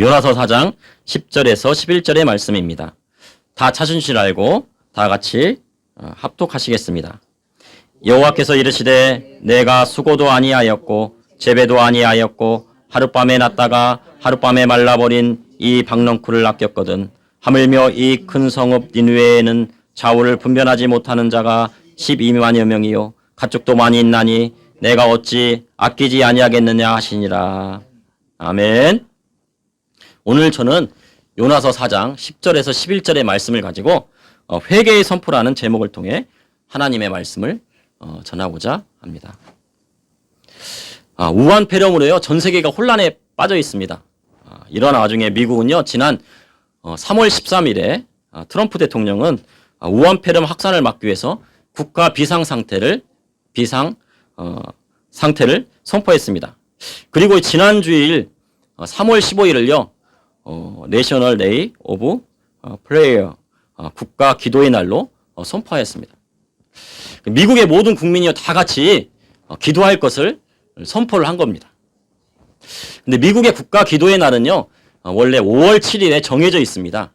요나서 4장 10절에서 11절의 말씀입니다. 다 찾은 줄 알고 다 같이 합독하시겠습니다. 여호와께서 이르시되 내가 수고도 아니하였고 재배도 아니하였고 하룻밤에 났다가 하룻밤에 말라버린 이 박넝쿨을 아꼈거든. 하물며 이 큰 성읍 니느웨에는 좌우를 분별하지 못하는 자가 12만여 명이요 가축도 많이 있나니 내가 어찌 아끼지 아니하겠느냐 하시니라. 아멘. 오늘 저는 요나서 4장 10절에서 11절의 말씀을 가지고 회개의 선포라는 제목을 통해 하나님의 말씀을 전하고자 합니다. 우한 폐렴으로요 전 세계가 혼란에 빠져 있습니다. 이런 와중에 미국은요 지난 3월 13일에 트럼프 대통령은 우한 폐렴 확산을 막기 위해서 국가 비상 상태를 선포했습니다. 그리고 지난 주일 3월 15일을요 내셔널 데이 오브 프레이어 국가 기도의 날로 선포하였습니다. 미국의 모든 국민이요 다 같이 기도할 것을 선포를 한 겁니다. 근데 미국의 국가 기도의 날은요 원래 5월 7일에 정해져 있습니다.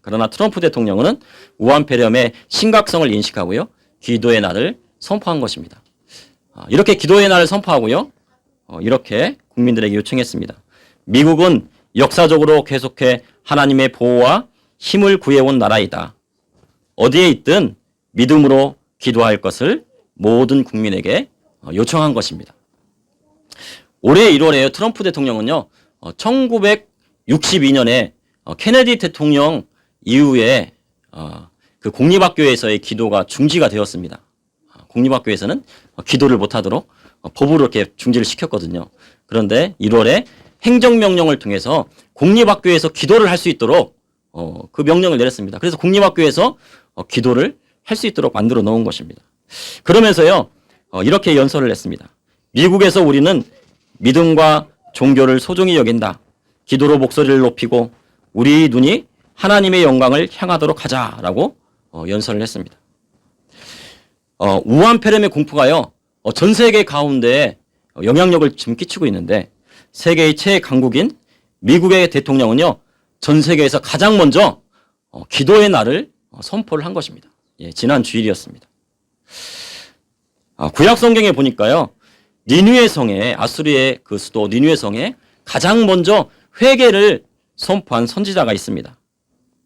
그러나 트럼프 대통령은 우한 폐렴의 심각성을 인식하고요 기도의 날을 선포한 것입니다. 이렇게 기도의 날을 선포하고요 이렇게 국민들에게 요청했습니다. 미국은 역사적으로 계속해 하나님의 보호와 힘을 구해온 나라이다. 어디에 있든 믿음으로 기도할 것을 모든 국민에게 요청한 것입니다. 올해 1월에 트럼프 대통령은요 1962년에 케네디 대통령 이후에 그 공립학교에서의 기도가 중지가 되었습니다. 공립학교에서는 기도를 못하도록 법으로 이렇게 중지를 시켰거든요. 그런데 1월에 행정명령을 통해서 공립학교에서 기도를 할 수 있도록 그 명령을 내렸습니다. 그래서 공립학교에서 기도를 할 수 있도록 만들어 놓은 것입니다. 그러면서요 이렇게 연설을 했습니다. 미국에서 우리는 믿음과 종교를 소중히 여긴다. 기도로 목소리를 높이고 우리 눈이 하나님의 영광을 향하도록 하자라고 연설을 했습니다. 우한 폐렴의 공포가요 전 세계 가운데 영향력을 지금 끼치고 있는데 세계의 최강국인 미국의 대통령은요 전 세계에서 가장 먼저 기도의 날을 선포를 한 것입니다. 지난 주일이었습니다. 구약 성경에 보니까요 니느웨 성에 아수르의 그 수도 니느웨 성에 가장 먼저 회개를 선포한 선지자가 있습니다.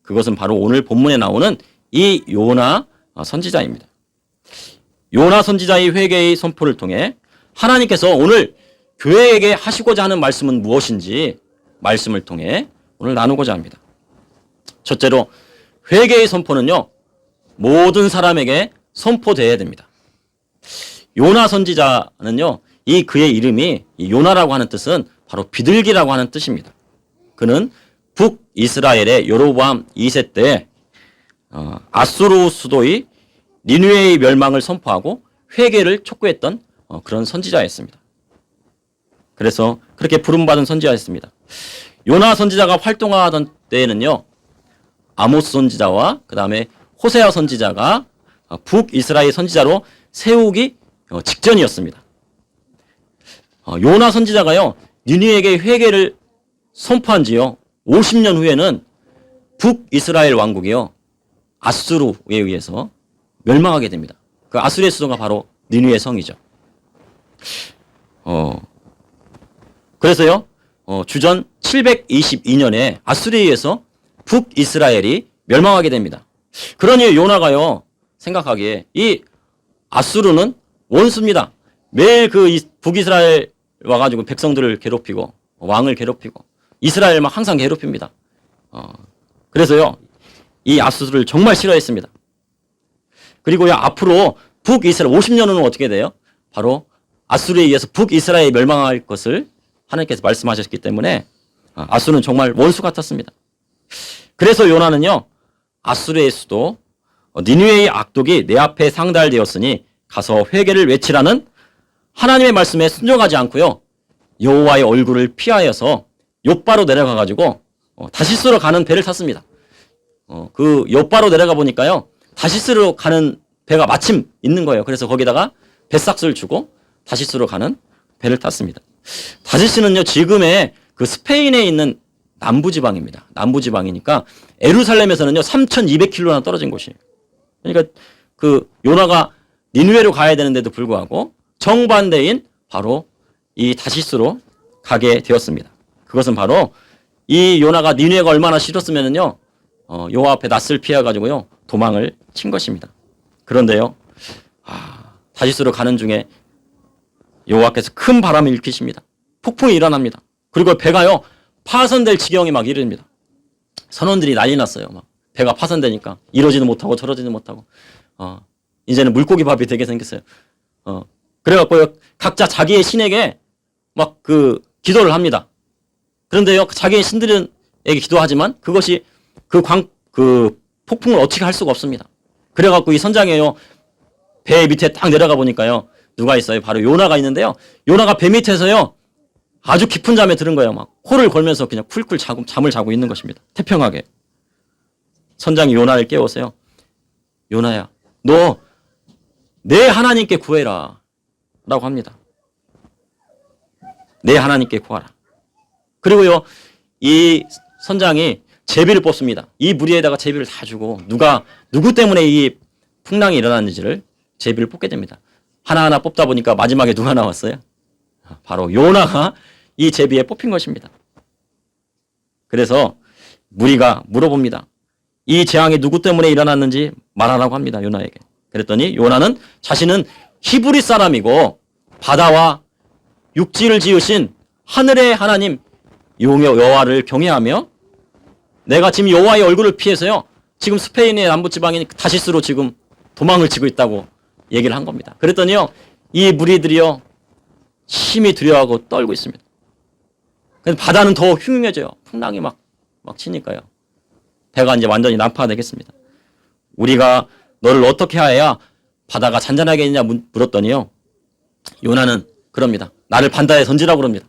그것은 바로 오늘 본문에 나오는 이 요나 선지자입니다. 요나 선지자의 회개의 선포를 통해 하나님께서 오늘 교회에게 하시고자 하는 말씀은 무엇인지 말씀을 통해 오늘 나누고자 합니다. 첫째로 회개의 선포는요 모든 사람에게 선포되어야 됩니다. 요나 선지자는요 이 그의 이름이 요나라고 하는 뜻은 바로 비둘기라고 하는 뜻입니다. 그는 북이스라엘의 여로보암 2세 때 아수르 수도의 니느웨의 멸망을 선포하고 회개를 촉구했던 그런 선지자였습니다. 그래서 그렇게 부름받은 선지자였습니다. 요나 선지자가 활동하던 때에는요 아모스 선지자와 그 다음에 호세아 선지자가 북이스라엘 선지자로 세우기 직전이었습니다. 요나 선지자가요 니느웨에게 회개를 선포한 지요 50년 후에는 북이스라엘 왕국이요 아수르에 의해서 멸망하게 됩니다. 그 아수르의 수도가 바로 니느웨 성이죠. 그래서요 주전 722년에 아수르에 의해서 북이스라엘이 멸망하게 됩니다. 그러니 요나가요 생각하기에 이 아수르는 원수입니다. 매일 그 북이스라엘 와가지고 백성들을 괴롭히고 왕을 괴롭히고 이스라엘만 항상 괴롭힙니다. 그래서요 이 아수르를 정말 싫어했습니다. 그리고요 앞으로 북이스라엘 50년 후는 어떻게 돼요? 바로 아수르에 의해서 북이스라엘이 멸망할 것을 하나님께서 말씀하셨기 때문에 아수르는 정말 원수 같았습니다. 그래서 요나는요 아수르의 수도 니느웨의 악독이 내 앞에 상달되었으니 가서 회개를 외치라는 하나님의 말씀에 순종하지 않고요 여호와의 얼굴을 피하여서 욥바로 내려가 가지고 다시스로 가는 배를 탔습니다. 그 욥바로 내려가 보니까요 다시스로 가는 배가 마침 있는 거예요. 그래서 거기다가 뱃삭스를 주고 다시스로 가는 배를 탔습니다. 다시스는요 지금의 그 스페인에 있는 남부지방입니다. 남부지방이니까 예루살렘에서는요 3,200km나 떨어진 곳이에요. 그러니까 그 요나가 니느웨로 가야 되는데도 불구하고 정반대인 바로 이 다시스로 가게 되었습니다. 그것은 바로 이 요나가 니느웨가 얼마나 싫었으면은요 여호와 앞에 낯을 피해가지고요 도망을 친 것입니다. 그런데요 다시스로 가는 중에 여호와께서 큰 바람을 일으키십니다. 폭풍이 일어납니다. 그리고 배가요 파손될 지경에 막 이릅니다. 선원들이 난리 났어요. 막 배가 파손되니까 이러지도 못하고 저러지도 못하고 이제는 물고기 밥이 되게 생겼어요. 그래갖고 각자 자기의 신에게 막 그 기도를 합니다. 그런데요 자기의 신들에게 기도하지만 그것이 그 폭풍을 어떻게 할 수가 없습니다. 그래갖고 이 선장이요 배 밑에 딱 내려가 보니까요 누가 있어요? 바로 요나가 있는데요. 요나가 배 밑에서요 아주 깊은 잠에 들은 거예요. 막 코를 걸면서 그냥 쿨쿨 잠을 자고 있는 것입니다. 태평하게. 선장이 요나를 깨워서요. 요나야, 너 내 하나님께 구해라. 라고 합니다. 내 하나님께 구하라. 그리고요, 이 선장이 제비를 뽑습니다. 이 무리에다가 제비를 다 주고 누구 때문에 이 풍랑이 일어났는지를 제비를 뽑게 됩니다. 하나하나 뽑다 보니까 마지막에 누가 나왔어요? 바로 요나가 이 제비에 뽑힌 것입니다. 그래서 무리가 물어봅니다. 이 재앙이 누구 때문에 일어났는지 말하라고 합니다. 요나에게. 그랬더니 요나는 자신은 히브리 사람이고 바다와 육지를 지으신 하늘의 하나님 여호와를 경외하며 내가 지금 여호와의 얼굴을 피해서요. 지금 스페인의 남부지방인 다시스로 지금 도망을 치고 있다고 얘기를 한 겁니다. 그랬더니요. 이 무리들이요. 심히 두려워하고 떨고 있습니다. 바다는 더 흉흉해져요. 풍랑이 막 치니까요. 배가 이제 완전히 난파가 되겠습니다. 우리가 너를 어떻게 해야 바다가 잔잔하게 있냐 물었더니요. 요나는 그럽니다. 나를 바다에 던지라고 그럽니다.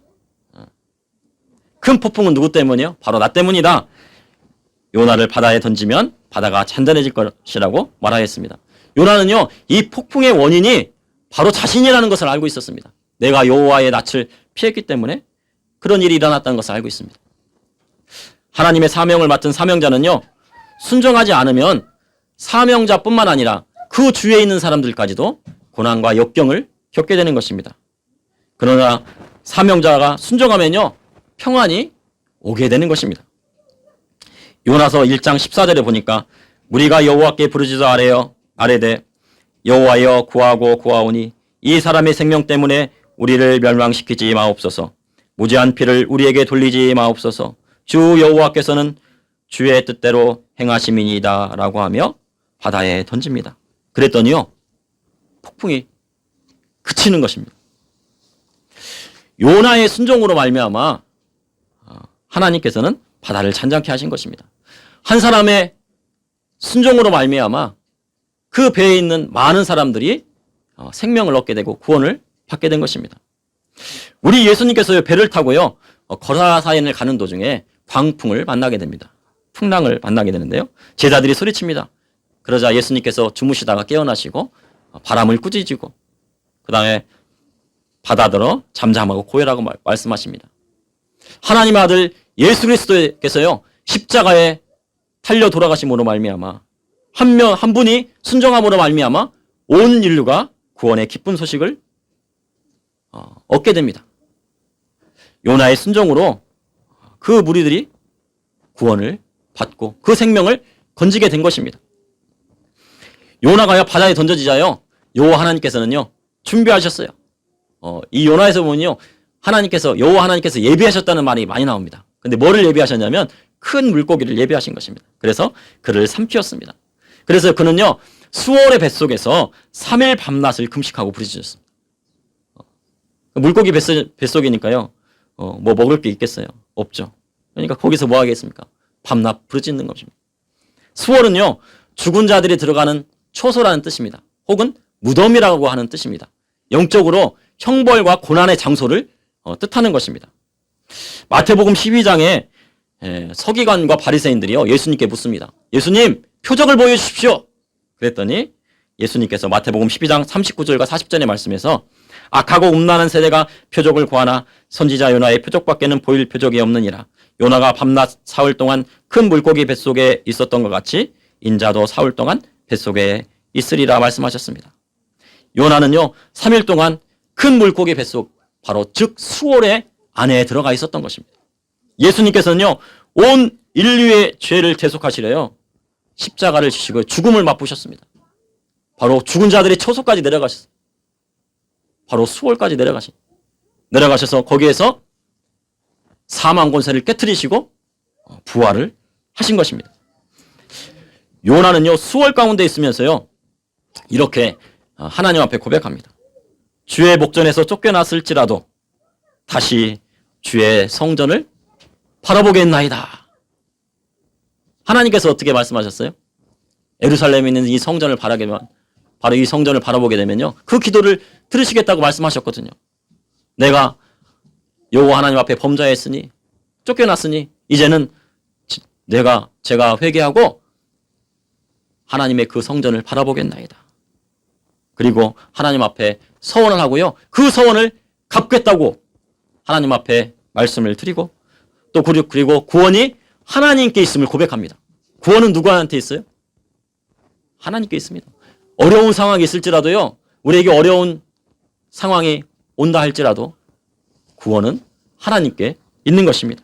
큰 폭풍은 누구 때문이요? 바로 나 때문이다. 요나를 바다에 던지면 바다가 잔잔해질 것이라고 말하였습니다. 요나는요. 이 폭풍의 원인이 바로 자신이라는 것을 알고 있었습니다. 내가 여호와의 낯을 피했기 때문에 그런 일이 일어났다는 것을 알고 있습니다. 하나님의 사명을 맡은 사명자는요. 순종하지 않으면 사명자뿐만 아니라 그 주위에 있는 사람들까지도 고난과 역경을 겪게 되는 것입니다. 그러나 사명자가 순종하면요. 평안이 오게 되는 것입니다. 요나서 1장 14절에 보니까 우리가 여호와께 부르짖어 아뢰되 여호와여 구하고 구하오니 이 사람의 생명 때문에 우리를 멸망시키지 마옵소서. 무죄한 피를 우리에게 돌리지 마옵소서. 주 여호와께서는 주의 뜻대로 행하심이니이다 라고 하며 바다에 던집니다. 그랬더니요. 폭풍이 그치는 것입니다. 요나의 순종으로 말미암아 하나님께서는 바다를 잔잔케 하신 것입니다. 한 사람의 순종으로 말미암아 그 배에 있는 많은 사람들이 생명을 얻게 되고 구원을 받게 된 것입니다. 우리 예수님께서 배를 타고요. 거라사인을 가는 도중에 광풍을 만나게 됩니다. 풍랑을 만나게 되는데요. 제자들이 소리칩니다. 그러자 예수님께서 주무시다가 깨어나시고 바람을 꾸짖으시고 그 다음에 바다더러 잠잠하고 고요라고 말씀하십니다. 하나님의 아들 예수 그리스도께서요. 십자가에 달려 돌아가심으로 말미암아 한 분이 순종함으로 말미암아 온 인류가 구원의 기쁜 소식을 얻게 됩니다. 요나의 순종으로 그 무리들이 구원을 받고 그 생명을 건지게 된 것입니다. 요나가요 바다에 던져지자요 여호와 하나님께서는요 준비하셨어요. 이 요나에서 보면요 여호와 하나님께서 예비하셨다는 말이 많이 나옵니다. 근데 뭐를 예비하셨냐면 큰 물고기를 예비하신 것입니다. 그래서 그를 삼키었습니다. 그래서 그는요 수월의 뱃속에서 3일 밤낮을 금식하고 부르짖었습니다. 물고기 뱃속이니까요 뭐 먹을 게 있겠어요? 없죠. 그러니까 거기서 뭐 하겠습니까? 밤낮 부르짖는 것입니다. 수월은요 죽은 자들이 들어가는 초소라는 뜻입니다. 혹은 무덤이라고 하는 뜻입니다. 영적으로 형벌과 고난의 장소를 뜻하는 것입니다. 마태복음 12장에 서기관과 바리새인들이요 예수님께 묻습니다. 예수님 표적을 보여주십시오. 그랬더니 예수님께서 마태복음 12장 39절과 40절의 말씀에서 악하고 음란한 세대가 표적을 구하나 선지자 요나의 표적밖에는 보일 표적이 없느니라. 요나가 밤낮 사흘 동안 큰 물고기 뱃속에 있었던 것 같이 인자도 사흘 동안 뱃속에 있으리라 말씀하셨습니다. 요나는요 3일 동안 큰 물고기 뱃속, 바로 즉 수월의 안에 들어가 있었던 것입니다. 예수님께서는요 온 인류의 죄를 대속하시려요 십자가를 지시고 죽음을 맛보셨습니다. 바로 죽은 자들의 처소까지 내려가셨어요. 바로 수월까지 내려가셔서 거기에서 사망 권세를 깨트리시고 부활을 하신 것입니다. 요나는요 수월 가운데 있으면서요 이렇게 하나님 앞에 고백합니다. 주의 목전에서 쫓겨났을지라도 다시 주의 성전을 바라보겠나이다. 하나님께서 어떻게 말씀하셨어요? 예루살렘에 있는 이 성전을 바로 이 성전을 바라보게 되면요 그 기도를 들으시겠다고 말씀하셨거든요. 내가 여호와 하나님 앞에 범죄했으니 쫓겨났으니 이제는 제가 회개하고 하나님의 그 성전을 바라보겠나이다. 그리고 하나님 앞에 서원을 하고요 그 서원을 갚겠다고 하나님 앞에 말씀을 드리고 또 그리고 구원이 하나님께 있음을 고백합니다. 구원은 누구한테 있어요? 하나님께 있습니다. 어려운 상황이 있을지라도요 우리에게 어려운 상황이 온다 할지라도 구원은 하나님께 있는 것입니다.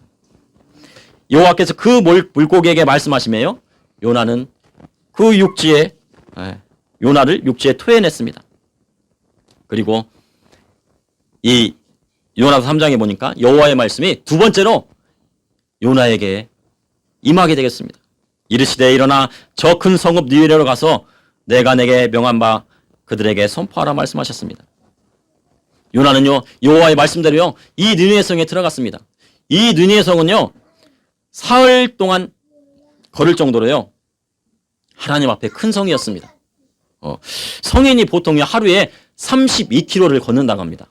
여호와께서 그 물고기에게 말씀하시며요 요나는 그 요나를 육지에 토해냈습니다. 그리고 이 요나서 3장에 보니까 여호와의 말씀이 두 번째로 요나에게 임하게 되겠습니다. 이르시되 일어나 저 큰 성읍 니느웨로 가서 내가 내게 명한 바 그들에게 선포하라 말씀하셨습니다. 요나는요 여호와의 말씀대로요 이 니느웨 성에 들어갔습니다. 이 니느웨 성은요 사흘 동안 걸을 정도로요 하나님 앞에 큰 성이었습니다. 성인이 보통 하루에 32km를 걷는다고 합니다.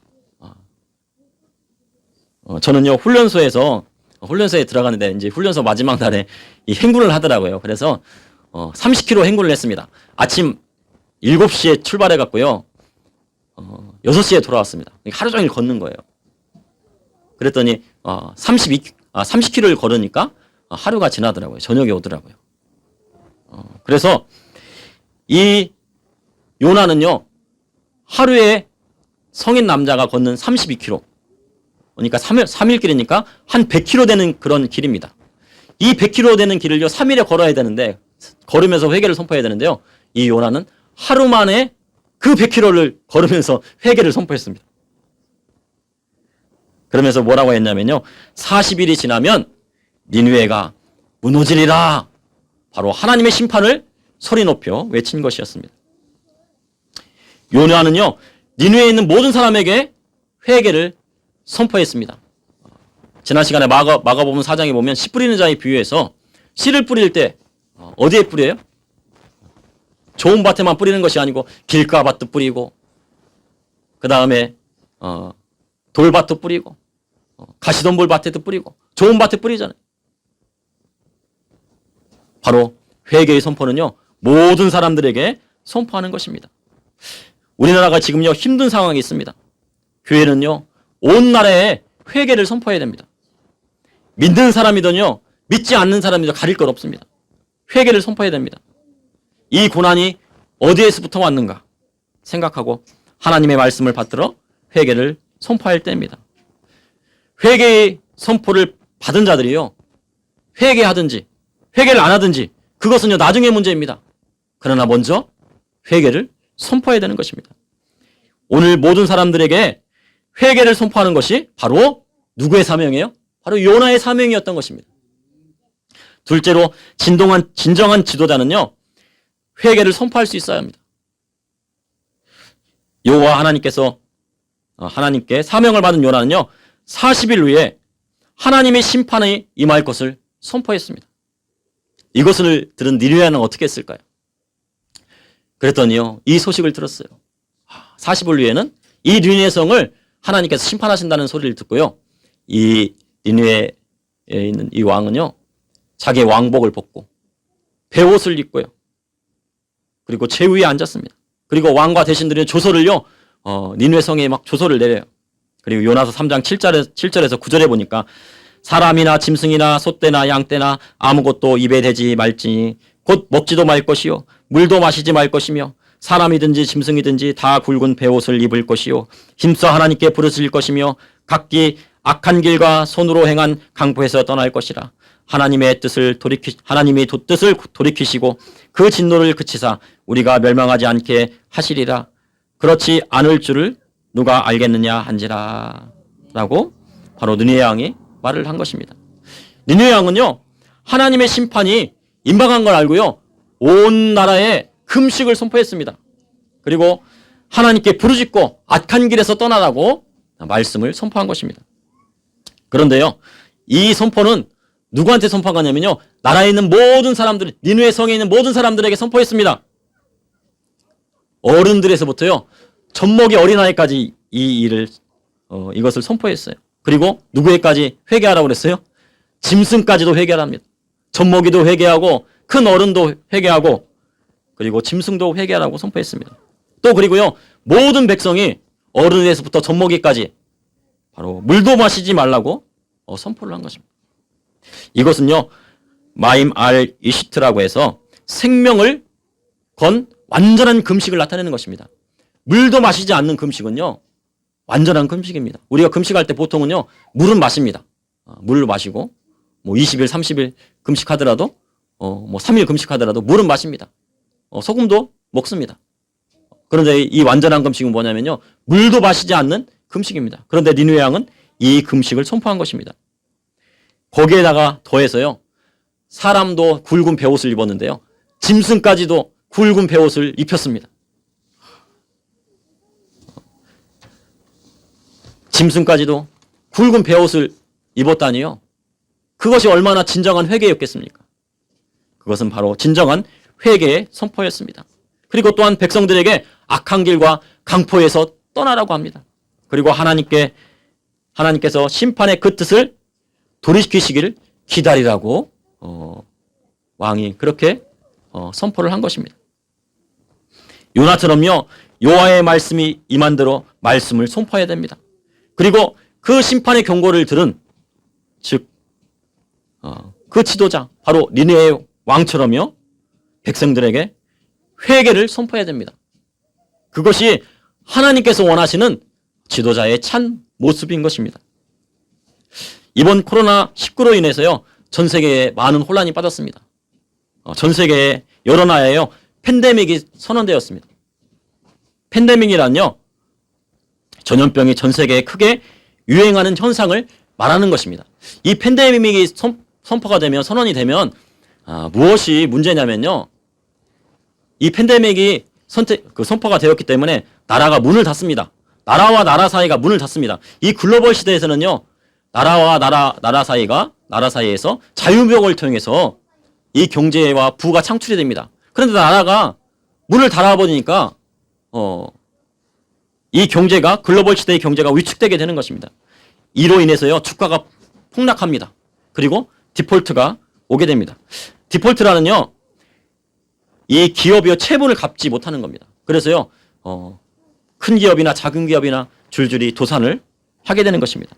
저는요 훈련소에 들어가는데 이제 훈련소 마지막 날에 이 행군을 하더라고요. 그래서 30km 행군을 했습니다. 아침 7시에 출발해 갔고요. 6시에 돌아왔습니다. 하루 종일 걷는 거예요. 그랬더니 30km를 걸으니까 하루가 지나더라고요. 저녁에 오더라고요. 그래서 이 요나는요 하루에 성인 남자가 걷는 32km, 그러니까 3일 길이니까 한 100km 되는 그런 길입니다. 이 100km 되는 길을요 3일에 걸어야 되는데, 걸으면서 회개를 선포해야 되는데요 이 요나는 하루 만에 그 100km를 걸으면서 회개를 선포했습니다. 그러면서 뭐라고 했냐면요 40일이 지나면 니느웨가 무너지리라, 바로 하나님의 심판을 소리 높여 외친 것이었습니다. 요나는요 니느웨에 있는 모든 사람에게 회개를 선포했습니다. 지난 시간에 마가복음 4장에 보면 씨 뿌리는 자의 비유에서 씨를 뿌릴 때 어디에 뿌려요? 좋은 밭에만 뿌리는 것이 아니고 길가밭도 뿌리고 그 다음에 돌밭도 뿌리고 가시덤불 밭에도 뿌리고 좋은 밭에 뿌리잖아요. 바로 회개의 선포는요 모든 사람들에게 선포하는 것입니다. 우리나라가 지금요 힘든 상황이 있습니다. 교회는요 온 나라에 회개를 선포해야 됩니다. 믿는 사람이든요 믿지 않는 사람이든 가릴 것 없습니다. 회개를 선포해야 됩니다. 이 고난이 어디에서부터 왔는가 생각하고 하나님의 말씀을 받들어 회개를 선포할 때입니다. 회개의 선포를 받은 자들이요 회개하든지 회개를 안 하든지 그것은요 나중의 문제입니다. 그러나 먼저 회개를 선포해야 되는 것입니다. 오늘 모든 사람들에게 회개를 선포하는 것이 바로 누구의 사명이에요? 바로 요나의 사명이었던 것입니다. 둘째로 진정한 지도자는요 회개를 선포할 수 있어야 합니다. 여호와 하나님께 사명을 받은 요나는요 40일 후에 하나님의 심판이 임할 것을 선포했습니다. 이것을 들은 니느웨는 어떻게 했을까요? 그랬더니요 이 소식을 들었어요. 40일 후에는 이 니느웨 성을 하나님께서 심판하신다는 소리를 듣고요 이 니느웨에 있는 이 왕은요 자기의 왕복을 벗고 베옷을 입고요 그리고 제위에 앉았습니다. 그리고 왕과 대신들이 조서를요 니느웨 성에 막 조서를 내려요. 그리고 요나서 3장 7절에서 9절에 보니까 사람이나 짐승이나 소떼나 양떼나 아무것도 입에 대지 말지니 곧 먹지도 말 것이요 물도 마시지 말 것이며 사람이든지 짐승이든지 다 굵은 베옷을 입을 것이요 힘써 하나님께 부르실 것이며 각기 악한 길과 손으로 행한 강포에서 떠날 것이라. 하나님의 뜻을 돌이키시고 그 진노를 그치사 우리가 멸망하지 않게 하시리라. 그렇지 않을 줄을 누가 알겠느냐 한지라. 라고 바로 느헤미야 왕이 말을 한 것입니다. 느헤미야 왕은요, 하나님의 심판이 임박한 걸 알고요, 온 나라에 금식을 선포했습니다. 그리고 하나님께 부르짖고 악한 길에서 떠나라고 말씀을 선포한 것입니다. 그런데요, 이 선포는 누구한테 선포한 거냐면요, 나라에 있는 모든 사람들, 니느웨 성에 있는 모든 사람들에게 선포했습니다. 어른들에서부터요, 젖먹이 어린아이까지 이것을 선포했어요. 그리고 누구에까지 회개하라고 그랬어요? 짐승까지도 회개하랍니다. 젖먹이도 회개하고 큰 어른도 회개하고 그리고 짐승도 회개하라고 선포했습니다. 또 그리고요, 모든 백성이 어른에서부터 젖먹이까지 바로 물도 마시지 말라고 선포를 한 것입니다. 이것은요, 마임 알 이시트라고 해서 생명을 건 완전한 금식을 나타내는 것입니다. 물도 마시지 않는 금식은요, 완전한 금식입니다. 우리가 금식할 때 보통은요, 물은 마십니다. 물을 마시고, 20일, 30일 금식하더라도, 3일 금식하더라도 물은 마십니다. 소금도 먹습니다. 그런데 이 완전한 금식은 뭐냐면요, 물도 마시지 않는 금식입니다. 그런데 니느웨 왕은 이 금식을 선포한 것입니다. 거기에다가 더해서요, 사람도 굵은 베옷을 입었는데요, 짐승까지도 굵은 베옷을 입혔습니다. 짐승까지도 굵은 베옷을 입었다니요. 그것이 얼마나 진정한 회개였겠습니까? 그것은 바로 진정한 회개의 선포였습니다. 그리고 또한 백성들에게 악한 길과 강포에서 떠나라고 합니다. 그리고 하나님께서 심판의 그 뜻을 돌이키시기를 기다리라고 왕이 그렇게 선포를 한 것입니다. 요나처럼요, 여호와의 말씀이 임한 대로 말씀을 선포해야 됩니다. 그리고 그 심판의 경고를 들은 그 지도자 바로 니느웨 왕처럼요, 백성들에게 회개를 선포해야 됩니다. 그것이 하나님께서 원하시는 지도자의 찬 모습인 것입니다. 이번 코로나19로 인해서요, 전 세계에 많은 혼란이 빠졌습니다. 전 세계의 여러 나라에요, 팬데믹이 선언되었습니다. 팬데믹이란요, 전염병이 전 세계에 크게 유행하는 현상을 말하는 것입니다. 이 팬데믹이 선포가 되면, 선언이 되면 무엇이 문제냐면요, 이 팬데믹이 선포가 되었기 때문에 나라가 문을 닫습니다. 나라와 나라 사이가 문을 닫습니다. 이 글로벌 시대에서는요, 나라와 나라 사이에서 자유무역을 통해서 이 경제와 부가 창출이 됩니다. 그런데 나라가 문을 닫아버리니까 이 경제가, 글로벌 시대의 경제가 위축되게 되는 것입니다. 이로 인해서요, 주가가 폭락합니다. 그리고 디폴트가 오게 됩니다. 디폴트라는요, 이 기업이요, 채무를 갚지 못하는 겁니다. 그래서요, 큰 기업이나 작은 기업이나 줄줄이 도산을 하게 되는 것입니다.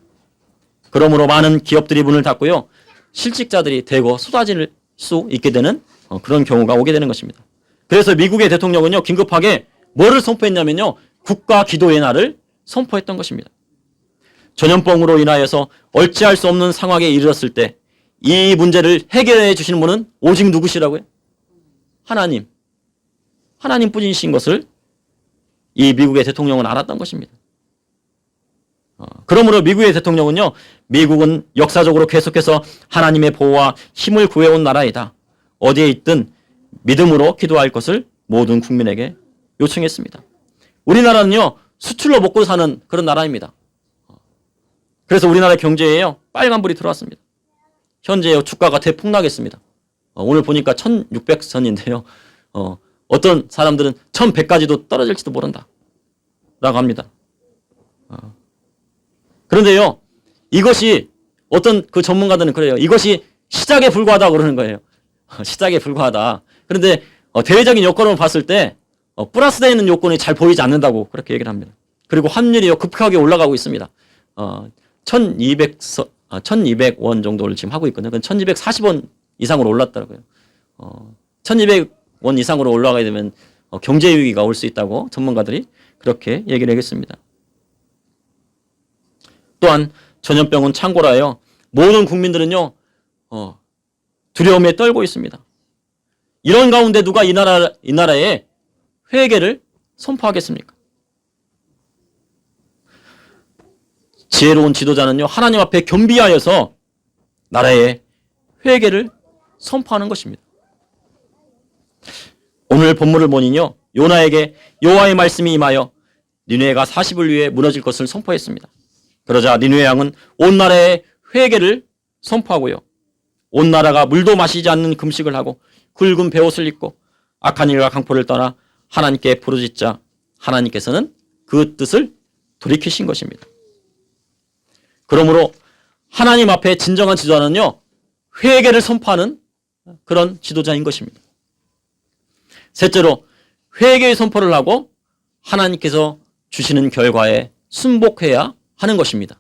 그러므로 많은 기업들이 문을 닫고요, 실직자들이 대거 쏟아질 수 있게 되는 그런 경우가 오게 되는 것입니다. 그래서 미국의 대통령은요, 긴급하게 뭐를 선포했냐면요, 국가 기도의 날을 선포했던 것입니다. 전염병으로 인하여서 어찌할 수 없는 상황에 이르렀을 때 이 문제를 해결해 주시는 분은 오직 누구시라고요? 하나님뿐이신 것을 이 미국의 대통령은 알았던 것입니다. 그러므로 미국의 대통령은요, 미국은 역사적으로 계속해서 하나님의 보호와 힘을 구해온 나라이다. 어디에 있든 믿음으로 기도할 것을 모든 국민에게 요청했습니다. 우리나라는요, 수출로 먹고 사는 그런 나라입니다. 그래서 우리나라 경제에요, 빨간불이 들어왔습니다. 현재 주가가 대폭락했습니다. 오늘 보니까 1600선인데요. 어떤 사람들은 1100까지도 떨어질지도 모른다 라고 합니다. 그런데요, 이것이 어떤 그 전문가들은 그래요. 이것이 시작에 불과하다고 그러는 거예요. 시작에 불과하다. 그런데 대외적인 여건을 봤을 때 플러스되어 있는 요건이 잘 보이지 않는다고 그렇게 얘기를 합니다. 그리고 환율이요, 급격하게 올라가고 있습니다. 1200원 정도를 지금 하고 있거든요. 1240원 이상으로 올랐더라고요. 1200원 이상으로 올라가게 되면 경제 위기가 올 수 있다고 전문가들이 그렇게 얘기를 하겠습니다. 또한 전염병은 창고라요. 모든 국민들은요, 두려움에 떨고 있습니다. 이런 가운데 누가 이 나라에 회개를 선포하겠습니까? 지혜로운 지도자는요, 하나님 앞에 겸비하여서 나라에 회개를 선포하는 것입니다. 오늘 본문을 보니요, 요나에게 여호와의 말씀이 임하여 니느웨가 40일 후에 무너질 것을 선포했습니다. 그러자 니느웨 왕은 온 나라에 회개를 선포하고요, 온 나라가 물도 마시지 않는 금식을 하고 굵은 베옷을 입고 악한 일과 강포를 떠나 하나님께 부르짖자 하나님께서는 그 뜻을 돌이키신 것입니다. 그러므로 하나님 앞에 진정한 지도자는요, 회개를 선포하는 그런 지도자인 것입니다. 셋째로 회개의 선포를 하고 하나님께서 주시는 결과에 순복해야 하는 것입니다.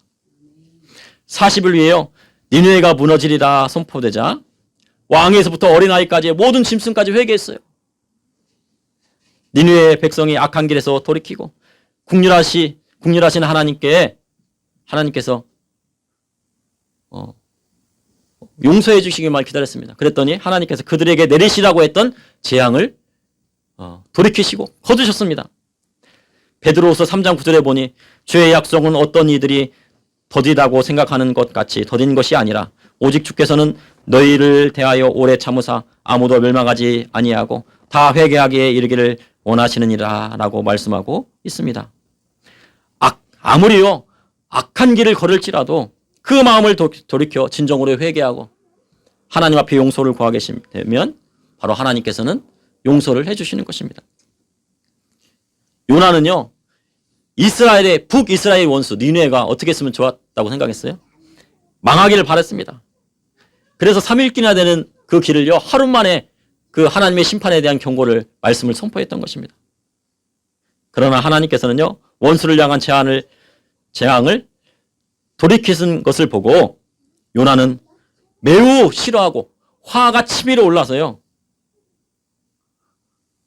40일 후에요, 니느웨가 무너지리라 선포되자 왕에서부터 어린아이까지 모든 짐승까지 회개했어요. 니느웨 백성이 악한 길에서 돌이키고 국률하신 하나님께서 용서해 주시기만 기다렸습니다. 그랬더니 하나님께서 그들에게 내리시라고 했던 재앙을 돌이키시고 거두셨습니다. 베드로후서 3장 9절에 보니 주의 약속은 어떤 이들이 더디다고 생각하는 것 같이 더딘 것이 아니라 오직 주께서는 너희를 대하여 오래 참으사 아무도 멸망하지 아니하고 다 회개하기에 이르기를 원하시느니라 라고 말씀하고 있습니다. 아무리요 악한 길을 걸을지라도 그 마음을 돌이켜 진정으로 회개하고 하나님 앞에 용서를 구하게 되면 바로 하나님께서는 용서를 해주시는 것입니다. 요나는요, 북이스라엘의 원수 니느웨가 어떻게 했으면 좋았다고 생각했어요? 망하기를 바랬습니다. 그래서 3일기나 되는 그 길을요, 하루 만에 그 하나님의 심판에 대한 말씀을 선포했던 것입니다. 그러나 하나님께서는요, 원수를 향한 재앙을 돌이키신 것을 보고 요나는 매우 싫어하고 화가 치밀어 올라서요,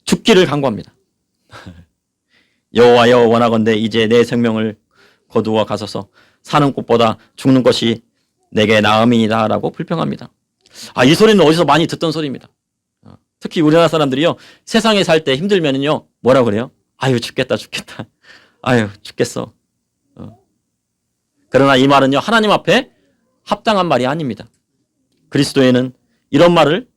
죽기를 간구합니다. 여호와여, 원하건대 이제 내 생명을 거두어 가소서. 사는 것보다 죽는 것이 내게 나음이니라 라고 불평합니다. 이 소리는 어디서 많이 듣던 소리입니다. 특히 우리나라 사람들이요, 세상에 살 때 힘들면은요, 뭐라 그래요? 아유, 죽겠다. 아유, 죽겠어. 그러나 이 말은요, 하나님 앞에 합당한 말이 아닙니다. 그리스도에는 이런 말을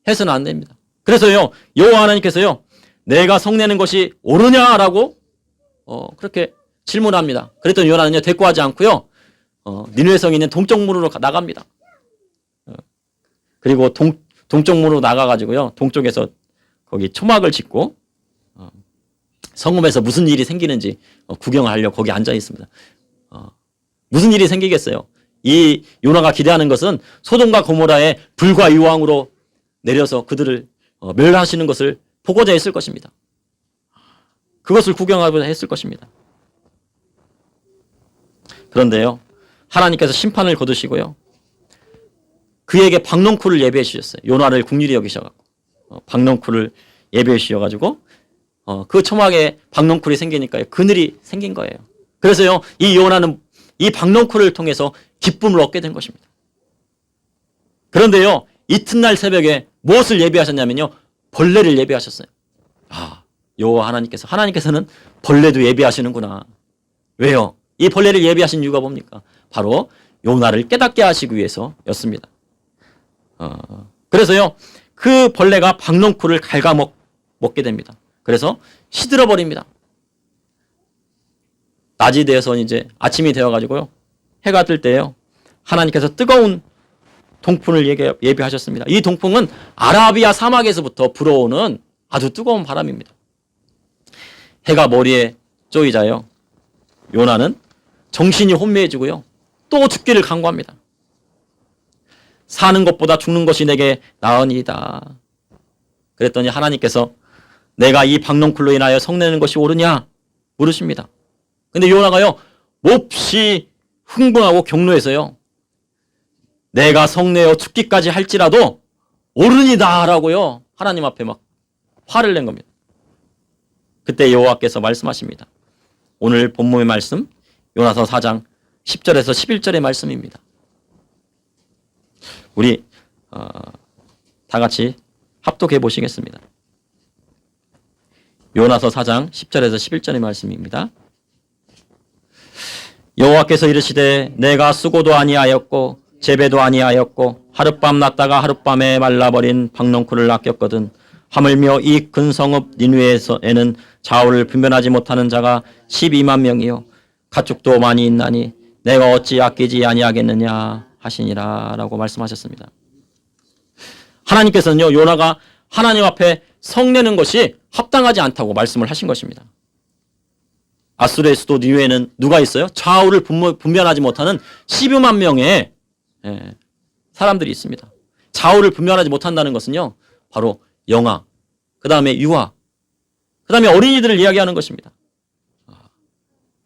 해서는 안 됩니다. 그래서요, 여호와 하나님께서요, 내가 성내는 것이 옳으냐라고 그렇게 질문합니다. 그랬더니 요나는요, 대꾸하지 않고요, 니느웨 성에 있는 동쪽 문으로 나갑니다. 그리고 동쪽 문으로 나가가지고요, 동쪽에서 거기 초막을 짓고 성읍에서 무슨 일이 생기는지 구경을 하려고 거기 앉아 있습니다. 무슨 일이 생기겠어요? 이 요나가 기대하는 것은 소돔과 고모라의 불과 유황으로 내려서 그들을 멸하시는 것을 보고자 했을 것입니다. 그것을 구경하고자 했을 것입니다. 그런데요, 하나님께서 심판을 거두시고요, 그에게 박넝쿨을 예배해 주셨어요. 요나를 긍휼히 여기셔가지고 박넝쿨을 예배해 주셔가지고 그 초막에 박넝쿨이 생기니까 그늘이 생긴 거예요. 그래서요, 이 요나는 이 박넝쿨을 통해서 기쁨을 얻게 된 것입니다. 그런데요, 이튿날 새벽에 무엇을 예배하셨냐면요, 벌레를 예배하셨어요. 여호와 하나님께서는 벌레도 예배하시는구나. 왜요? 이 벌레를 예배하신 이유가 뭡니까? 바로 요나를 깨닫게 하시기 위해서였습니다. 그래서요, 그 벌레가 박넝쿨을 갉아먹게 됩니다. 그래서 시들어 버립니다. 낮이 되어서 이제 아침이 되어가지고요, 해가 뜰 때요, 하나님께서 뜨거운 동풍을 예배하셨습니다. 이 동풍은 아라비아 사막에서부터 불어오는 아주 뜨거운 바람입니다. 해가 머리에 쪼이자요, 요나는 정신이 혼미해지고요, 또 죽기를 간구합니다. 사는 것보다 죽는 것이 내게 나으니이다. 그랬더니 하나님께서 내가 이 박넝쿨로 인하여 성내는 것이 옳으냐 물으십니다. 근데 요나가요, 몹시 흥분하고 격노해서요. 내가 성내어 죽기까지 할지라도 옳으니다라고요. 하나님 앞에 막 화를 낸 겁니다. 그때 여호와께서 말씀하십니다. 오늘 본문의 말씀 요나서 4장 10절에서 11절의 말씀입니다. 우리 다 같이 합독해 보시겠습니다. 요나서 4장 10절에서 11절의 말씀입니다. 여호와께서 이르시되 내가 수고도 아니하였고 재배도 아니하였고 하룻밤 났다가 하룻밤에 말라버린 박농쿨을 아꼈거든 하물며 이 큰 성읍 니느웨에는 좌우를 분별하지 못하는 자가 12만 명이요 가축도 많이 있나니 내가 어찌 아끼지 아니하겠느냐 하시니라 라고 말씀하셨습니다. 하나님께서는요, 요나가 하나님 앞에 성내는 것이 합당하지 않다고 말씀을 하신 것입니다. 아수르의 수도 니느웨에는 누가 있어요? 좌우를 분별하지 못하는 12만 명의 사람들이 있습니다. 좌우를 분별하지 못한다는 것은요, 바로 영아, 그 다음에 유아, 그 다음에 어린이들을 이야기하는 것입니다.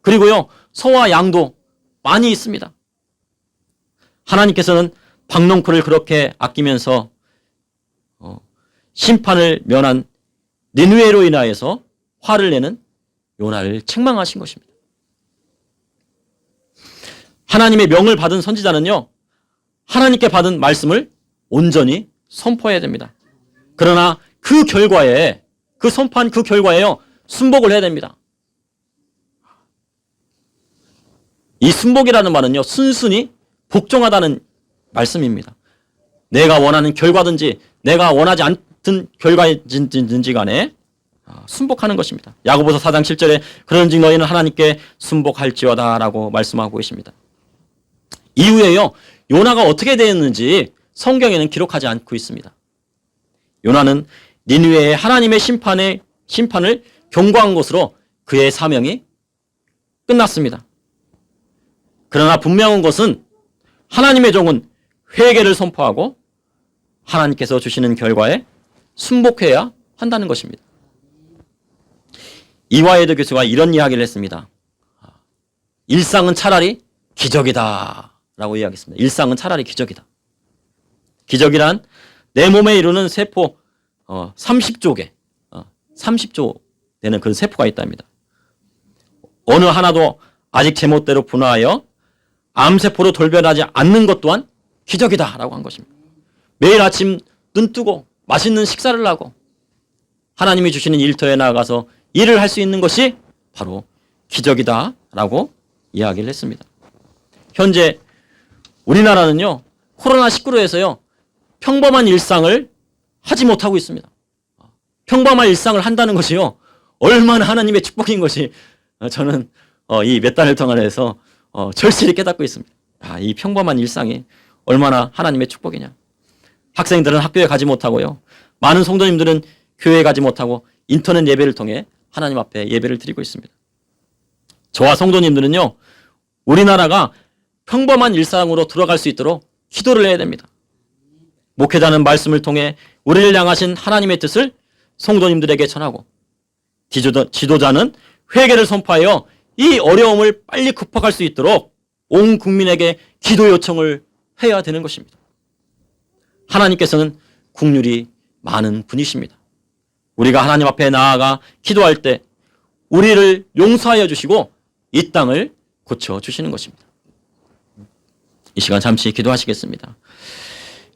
그리고요, 소와 양도 많이 있습니다. 하나님께서는 박농쿨을 그렇게 아끼면서 심판을 면한 니느웨로 인하여서 화를 내는 요나를 책망하신 것입니다. 하나님의 명을 받은 선지자는요, 하나님께 받은 말씀을 온전히 선포해야 됩니다. 그러나 그 결과에, 그 선포한 그 결과에요, 순복을 해야 됩니다. 이 순복이라는 말은요, 순순히 복종하다는 말씀입니다. 내가 원하는 결과든지 내가 원하지 않던 결과든지 간에 순복하는 것입니다. 야고보서 4장 7절에 그런즉 너희는 하나님께 순복할지어다 라고 말씀하고 계십니다. 이후에요, 요나가 어떻게 되었는지 성경에는 기록하지 않고 있습니다. 요나는 니느웨의 하나님의 심판을 경고한 것으로 그의 사명이 끝났습니다. 그러나 분명한 것은 하나님의 종은 회개를 선포하고 하나님께서 주시는 결과에 순복해야 한다는 것입니다. 이화여대 교수가 이런 이야기를 했습니다. 일상은 차라리 기적이다 라고 이야기했습니다. 일상은 차라리 기적이다. 기적이란 내 몸에 이루는 세포 30조 개, 30조 되는 그런 세포가 있답니다. 어느 하나도 아직 제멋대로 분화하여 암세포로 돌변하지 않는 것 또한 기적이다 라고 한 것입니다. 매일 아침 눈 뜨고 맛있는 식사를 하고 하나님이 주시는 일터에 나가서 일을 할 수 있는 것이 바로 기적이다 라고 이야기를 했습니다. 현재 우리나라는요, 코로나19로 해서요, 평범한 일상을 하지 못하고 있습니다. 평범한 일상을 한다는 것이요, 얼마나 하나님의 축복인 것이 저는 이 몇 달을 통해서 절실히 깨닫고 있습니다. 이 평범한 일상이 얼마나 하나님의 축복이냐. 학생들은 학교에 가지 못하고요, 많은 성도님들은 교회에 가지 못하고 인터넷 예배를 통해 하나님 앞에 예배를 드리고 있습니다. 저와 성도님들은요, 우리나라가 평범한 일상으로 들어갈 수 있도록 기도를 해야 됩니다. 목회자는 말씀을 통해 우리를 향하신 하나님의 뜻을 성도님들에게 전하고, 지도자는 회개를 선포하여 이 어려움을 빨리 극복할 수 있도록 온 국민에게 기도 요청을 해야 되는 것입니다. 하나님께서는 긍휼이 많은 분이십니다. 우리가 하나님 앞에 나아가 기도할 때 우리를 용서하여 주시고 이 땅을 고쳐주시는 것입니다. 이 시간 잠시 기도하시겠습니다.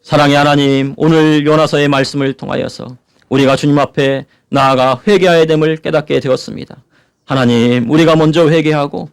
사랑의 하나님, 오늘 요나서의 말씀을 통하여서 우리가 주님 앞에 나아가 회개해야 됨을 깨닫게 되었습니다. 하나님, 우리가 먼저 회개하고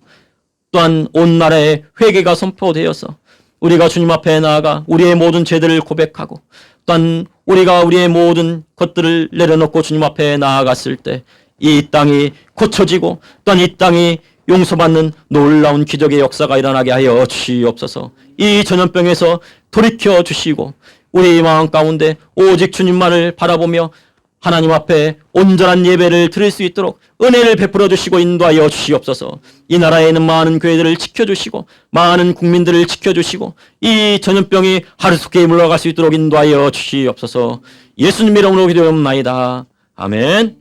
또한 온 나라에 회개가 선포되어서 우리가 주님 앞에 나아가 우리의 모든 죄들을 고백하고 또한 우리가 우리의 모든 것들을 내려놓고 주님 앞에 나아갔을 때 이 땅이 고쳐지고 또한 이 땅이 용서받는 놀라운 기적의 역사가 일어나게 하여 주시옵소서. 이 전염병에서 돌이켜 주시고 우리 마음 가운데 오직 주님만을 바라보며 하나님 앞에 온전한 예배를 드릴 수 있도록 은혜를 베풀어 주시고 인도하여 주시옵소서. 이 나라에 있는 많은 교회들을 지켜주시고 많은 국민들을 지켜주시고 이 전염병이 하루속히 물러갈 수 있도록 인도하여 주시옵소서. 예수님 이름으로 기도하옵나이다. 아멘.